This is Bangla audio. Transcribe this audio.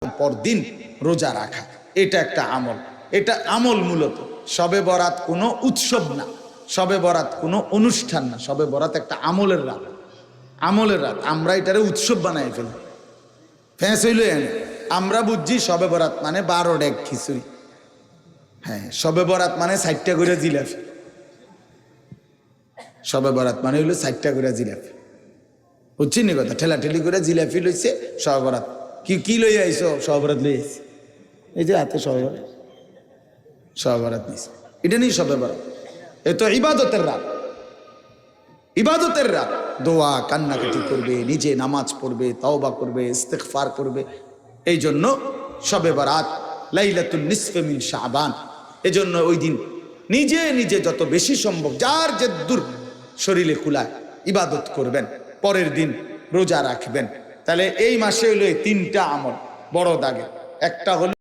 পরদিন রোজা রাখা, এটা একটা আমল। এটা আমল মূলত। শবে বরাত কোনো উৎসব না, শবে বরাত কোনো অনুষ্ঠান না, শবে বরাত একটা আমলের রাত। আমলের রাত আমরা এটারে উৎসব বানাই ফেলি। ফ্যাঁস হইল এনে আমরা বুঝছি শবে বরাত মানে 12 ডেক খিচুড়ি। হ্যাঁ, শবে বরাত মানে 60টা করে জিলাপি। শবে বরাত মানে হইলো 60টা করে জিলাপি। বুঝছি নি কথা? ঠেলাঠেলি করে জিলাপি লইছে শবে বরাত। কি লই আইছো? শবে বরাত লই আইছি, এই যে হাতে শবে বরাত, শবে বরাত নিছে। এটা নেই শবে বরাত, এ তো ইবাদতের রাত। ইবাদতের রাত, দোয়া কান্নাকাটি করবে, নিজে নামাজ পড়বে, তাওবা করবে, ইস্তিগফার করবে। এই জন্য শবে বরাত লাইলাতুন নিসফে মিন শাবান। এজন্য ওই দিন নিজে নিজে যত বেশি সম্ভব যার যে দূর শরীরে কুলায় ইবাদত করবেন, পরের দিন রোজা রাখবেন। তাহলে এই মাসে হইলো 3টা আমল বড় দাগে। একটা হলো